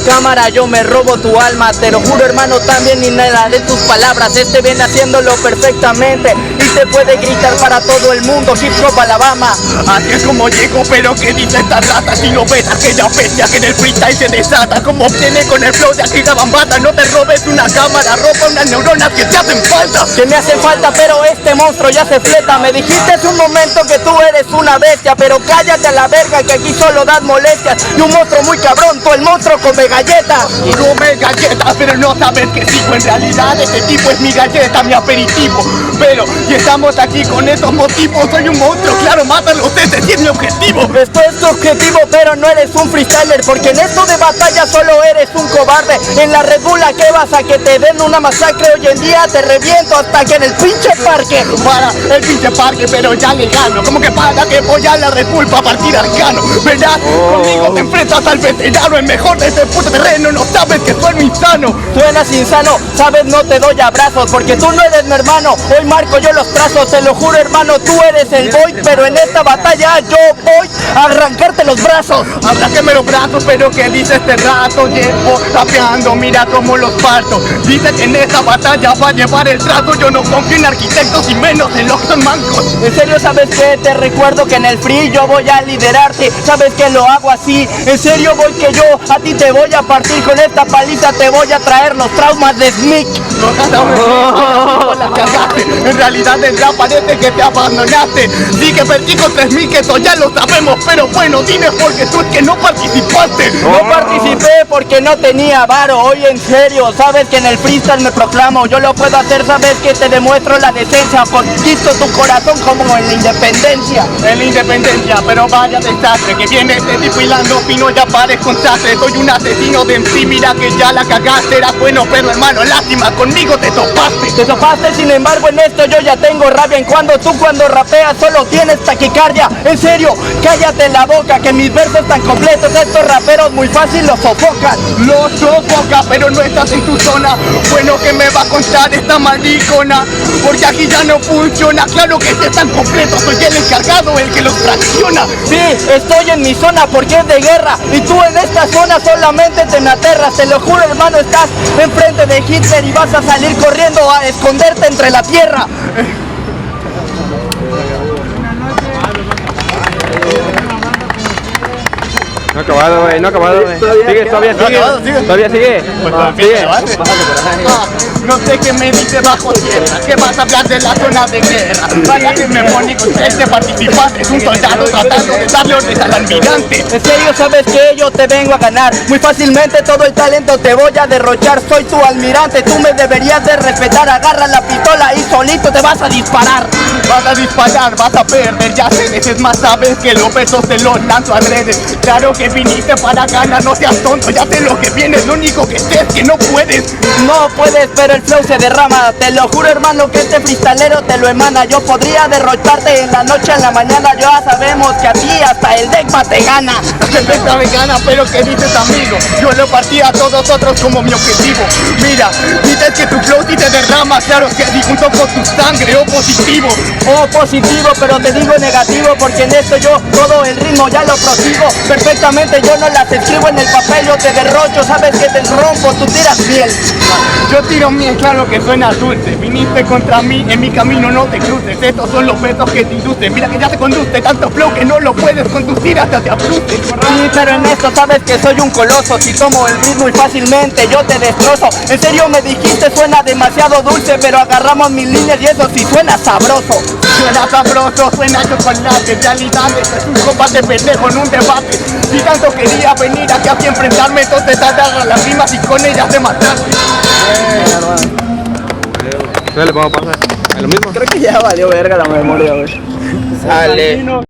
Cámara, yo me robo tu alma, te lo juro hermano, también inhalaré tus palabras. Este viene haciéndolo perfectamente y te puede gritar para todo el mundo, hip hop Alabama. Así es como llego, pero ¿qué dice esta rata? Si no ves aquella bestia que en el freestyle se desata, como obtiene con el flow de aquella bambata. No te robes una cámara, roba unas neuronas que te hacen falta. Que me hacen falta, pero este monstruo ya se fleta. Me dijiste hace un momento que tú eres una bestia, pero cállate a la verga que aquí solo das molestias. Y un monstruo muy cabrón, tú el monstruo come galletas. Come galletas, pero no sabes que sigo. En realidad este tipo es mi galleta, mi aperitivo. Pero, y estamos aquí con estos motivos. Soy un monstruo, claro, mátalos, ese es mi objetivo. Esto es tu objetivo, pero no eres un freestyler, porque en esto de batalla solo eres un cobarde. En la Red Bull, ¿a qué vas? A que te den una masacre. Hoy en día te reviento hasta que en el pinche parque. Para el pinche parque, pero ya le gano. Como que para que voy a la Red Bull para partir arcano. ¿Verdad? Conmigo te enfrentas al veterano, el mejor de este puto terreno. No sabes que soy insano. Suenas insano, sabes, no te doy abrazos, porque tú no eres mi hermano. Hoy marco yo los trazos, te lo juro hermano, tú eres el boy. Pero en esta batalla yo voy a arrancarte los brazos. Arráncame los brazos, pero ¿qué dice este rato? Llevo rapeando, mira cómo los parto. Dice que en esta batalla va a llevar el trato. Yo no confío en arquitectos y menos en los mancos. En serio, ¿sabes qué? Te recuerdo que en el free yo voy a liderarte. ¿Sabes que lo hago así? En serio voy que yo a ti te voy a partir. Con esta paliza te voy a traer los traumas de Smith. La cagaste. En realidad el rap parece que te abandonaste. Sí que perdí con 3000, que eso ya lo sabemos. Pero bueno, dime porque tú es que no participaste. No participé porque no tenía varo. Hoy en serio, sabes que en el freestyle me proclamo. Yo lo puedo hacer, sabes que te demuestro la decencia. Conquisto tu corazón como en la independencia. En la independencia, pero vaya desastre. Que viene este tipo hilando fino, ya pares con sastre. Soy un asesino de MC, mira que ya la cagaste. Era bueno, pero hermano, lástima, conmigo te topaste. Te topaste, sin embargo en esto yo ya tengo rabia. En cuando rapeas solo tienes taquicardia. En serio, cállate la boca, que mis versos tan completos estos raperos muy fácil los sofocan. Los sofoca, pero no estás en tu zona. Bueno, que me va a contar esta maricona, porque aquí ya no funciona. Claro que estés tan completo, soy el encargado, el que los tracciona. Sí, estoy en mi zona porque es de guerra, y tú en esta zona solamente te me aterras. Te lo juro hermano, estás enfrente de Hitler y vas a salir corriendo a esconderte entre la tierra. No ha acabado, güey, no ha acabado, güey. Todavía sigue. No sé qué me dice bajo tierra, que vas a hablar de la zona de guerra. Vaya que me pone con 13 participantes, un soldado tratando de darle órdenes al almirante. En serio, sabes que yo te vengo a ganar. Muy fácilmente todo el talento te voy a derrochar. Soy tu almirante, tú me deberías de respetar. Agarra la pistola y solito te vas a disparar. Vas a disparar, vas a perder, ya sé, es más sabes que los besos te los lanzo a redes. Claro que viniste para ganar, no seas tonto, ya sé lo que vienes, lo único que sé es que no puedes. No puedes, pero el flow se derrama. Te lo juro hermano que este freestalero te lo emana. Yo podría derrocharte en la noche, en la mañana. Ya sabemos que a ti hasta el Decma te gana. El Decma me gana, pero ¿qué dices amigo? Yo lo partí a todos otros como mi objetivo. Mira, dices que tu flow sí te derrama. Claro que sí, junto con tu sangre, oh positivo. Oh positivo, pero te digo negativo, porque en esto yo todo el ritmo ya lo prosigo perfectamente. Yo no las escribo en el papel, yo te derrocho. Sabes que te rompo, tú tiras miel. Yo tiro miel, claro que suena dulce. Viniste contra mí, en mi camino no te cruces. Estos son los besos que te inducen. Mira que ya te conduce tanto flow que no lo puedes conducir hasta te abruces. Sí, pero en esto sabes que soy un coloso. Si tomo el ritmo y fácilmente yo te destrozo. En serio me dijiste suena demasiado dulce, pero agarramos mis líneas y eso sí suena sabroso. Suena sabroso, suena chocolate. En realidad este es un combate pendejo en un debate. Si tanto quería venir aquí a enfrentarme, entonces te agarra las rimas y con ellas te mataste. ¿Qué le pongo a pasar? ¿Es lo mismo? Creo que ya valió verga la memoria, güey. Sale.